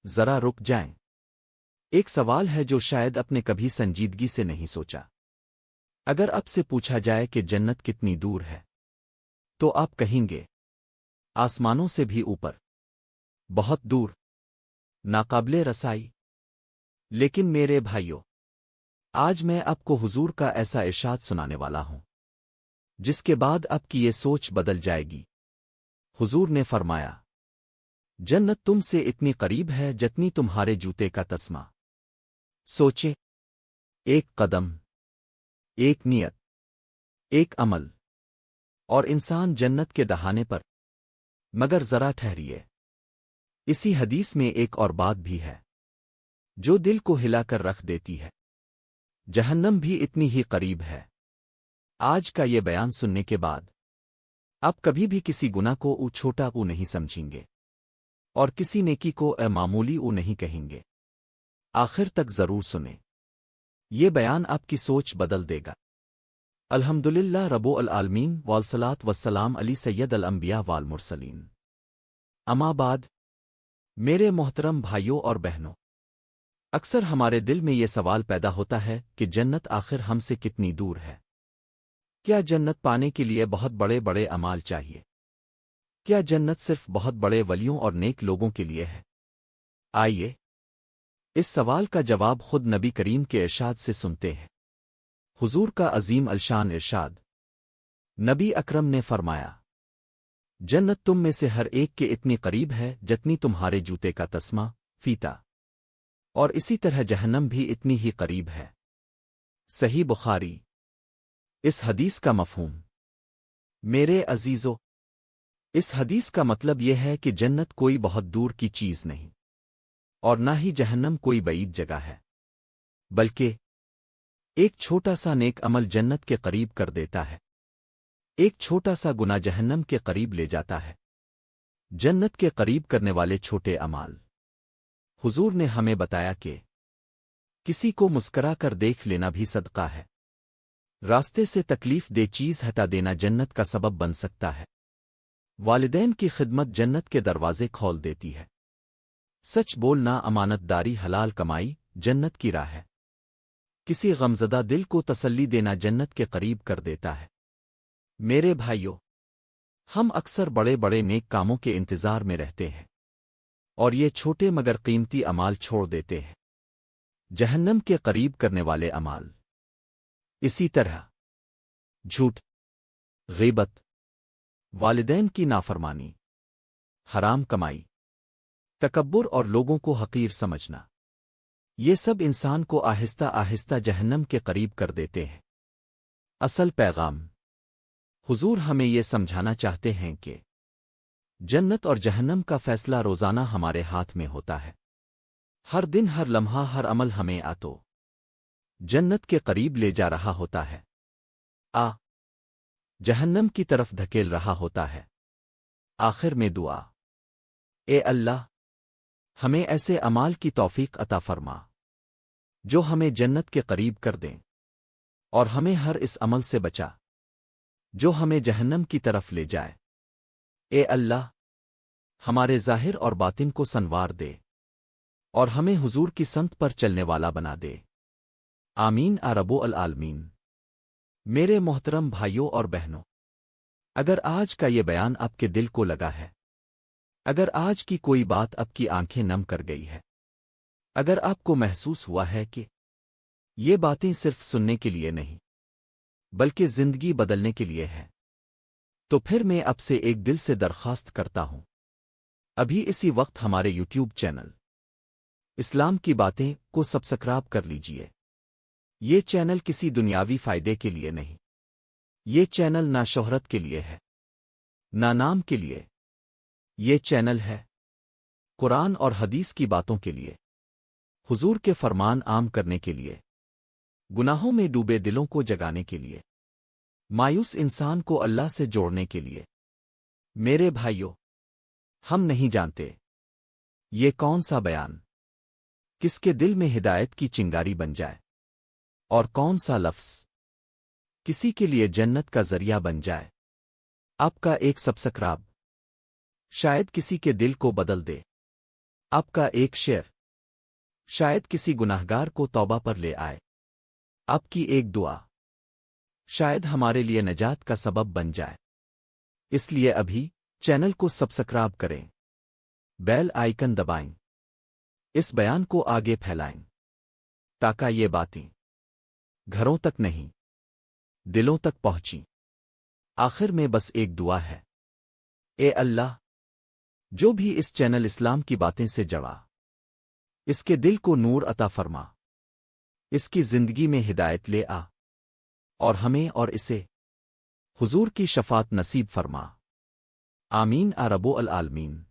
ذرا رک جائیں۔ ایک سوال ہے جو شاید اپنے کبھی سنجیدگی سے نہیں سوچا۔ اگر اب سے پوچھا جائے کہ جنت کتنی دور ہے تو آپ کہیں گے آسمانوں سے بھی اوپر، بہت دور، ناقابل رسائی۔ لیکن میرے بھائیوں، آج میں آپ کو حضور کا ایسا ارشاد سنانے والا ہوں جس کے بعد آپ کی یہ سوچ بدل جائے گی۔ حضور نے فرمایا، جنت تم سے اتنی قریب ہے جتنی تمہارے جوتے کا تسمہ۔ سوچے، ایک قدم، ایک نیت، ایک عمل، اور انسان جنت کے دہانے پر۔ مگر ذرا ٹھہریے، اسی حدیث میں ایک اور بات بھی ہے جو دل کو ہلا کر رکھ دیتی ہے۔ جہنم بھی اتنی ہی قریب ہے۔ آج کا یہ بیان سننے کے بعد آپ کبھی بھی کسی گناہ کو چھوٹا نہیں سمجھیں گے اور کسی نیکی کو معمولی نہیں کہیں گے۔ آخر تک ضرور سنیں، یہ بیان آپ کی سوچ بدل دے گا۔ الحمدللہ رب العالمین والصلاۃ والسلام علی سید الانبیاء والمرسلین۔ اما بعد، میرے محترم بھائیوں اور بہنوں، اکثر ہمارے دل میں یہ سوال پیدا ہوتا ہے کہ جنت آخر ہم سے کتنی دور ہے؟ کیا جنت پانے کے لیے بہت بڑے بڑے اعمال چاہیے؟ کیا جنت صرف بہت بڑے ولیوں اور نیک لوگوں کے لیے ہے؟ آئیے اس سوال کا جواب خود نبی کریم کے ارشاد سے سنتے ہیں۔ حضور کا عظیم الشان ارشاد، نبی اکرم نے فرمایا، جنت تم میں سے ہر ایک کے اتنی قریب ہے جتنی تمہارے جوتے کا تسمہ، فیتا، اور اسی طرح جہنم بھی اتنی ہی قریب ہے۔ صحیح بخاری۔ اس حدیث کا مفہوم، میرے عزیزو، اس حدیث کا مطلب یہ ہے کہ جنت کوئی بہت دور کی چیز نہیں، اور نہ ہی جہنم کوئی بعید جگہ ہے، بلکہ ایک چھوٹا سا نیک عمل جنت کے قریب کر دیتا ہے، ایک چھوٹا سا گناہ جہنم کے قریب لے جاتا ہے۔ جنت کے قریب کرنے والے چھوٹے اعمال۔ حضور نے ہمیں بتایا کہ کسی کو مسکرا کر دیکھ لینا بھی صدقہ ہے، راستے سے تکلیف دہ چیز ہٹا دینا جنت کا سبب بن سکتا ہے، والدین کی خدمت جنت کے دروازے کھول دیتی ہے، سچ بولنا، امانت داری، حلال کمائی جنت کی راہ ہے، کسی غمزدہ دل کو تسلی دینا جنت کے قریب کر دیتا ہے۔ میرے بھائیوں، ہم اکثر بڑے بڑے نیک کاموں کے انتظار میں رہتے ہیں اور یہ چھوٹے مگر قیمتی اعمال چھوڑ دیتے ہیں، جہنم کے قریب کرنے والے اعمال۔ اسی طرح جھوٹ، غیبت، والدین کی نافرمانی، حرام کمائی، تکبر اور لوگوں کو حقیر سمجھنا، یہ سب انسان کو آہستہ آہستہ جہنم کے قریب کر دیتے ہیں۔ اصل پیغام، حضور ہمیں یہ سمجھانا چاہتے ہیں کہ جنت اور جہنم کا فیصلہ روزانہ ہمارے ہاتھ میں ہوتا ہے۔ ہر دن، ہر لمحہ، ہر عمل ہمیں تو جنت کے قریب لے جا رہا ہوتا ہے، جہنم کی طرف دھکیل رہا ہوتا ہے۔ آخر میں دعا، اے اللہ، ہمیں ایسے اعمال کی توفیق عطا فرما جو ہمیں جنت کے قریب کر دیں، اور ہمیں ہر اس عمل سے بچا جو ہمیں جہنم کی طرف لے جائے۔ اے اللہ، ہمارے ظاہر اور باطن کو سنوار دے اور ہمیں حضور کی سنت پر چلنے والا بنا دے۔ آمین رب العالمین۔ میرے محترم بھائیوں اور بہنوں، اگر آج کا یہ بیان آپ کے دل کو لگا ہے، اگر آج کی کوئی بات آپ کی آنکھیں نم کر گئی ہے، اگر آپ کو محسوس ہوا ہے کہ یہ باتیں صرف سننے کے لیے نہیں بلکہ زندگی بدلنے کے لیے ہے، تو پھر میں آپ سے ایک دل سے درخواست کرتا ہوں، ابھی اسی وقت ہمارے یوٹیوب چینل اسلام کی باتیں کو سبسکرائب کر لیجئے۔ یہ چینل کسی دنیاوی فائدے کے لیے نہیں، یہ چینل نہ شہرت کے لیے ہے، نہ نام کے لیے، یہ چینل ہے قرآن اور حدیث کی باتوں کے لیے، حضور کے فرمان عام کرنے کے لیے، گناہوں میں ڈوبے دلوں کو جگانے کے لیے، مایوس انسان کو اللہ سے جوڑنے کے لیے۔ میرے بھائیوں، ہم نہیں جانتے یہ کون سا بیان کس کے دل میں ہدایت کی چنگاری بن جائے، اور کون سا لفظ کسی کے لیے جنت کا ذریعہ بن جائے۔ آپ کا ایک سبسکرائب شاید کسی کے دل کو بدل دے۔ آپ کا ایک شعر شاید کسی گناہگار کو توبہ پر لے آئے، آپ کی ایک دعا شاید ہمارے لیے نجات کا سبب بن جائے۔ اس لیے ابھی چینل کو سبسکرائب کریں، بیل آئیکن دبائیں، اس بیان کو آگے پھیلائیں تاکہ یہ باتیں گھروں تک نہیں دلوں تک پہنچیں۔ آخر میں بس ایک دعا ہے، اے اللہ، جو بھی اس چینل اسلام کی باتیں سے جڑا، اس کے دل کو نور عطا فرما، اس کی زندگی میں ہدایت لے آ، اور ہمیں اور اسے حضور کی شفاعت نصیب فرما۔ آمین آ رب العالمین۔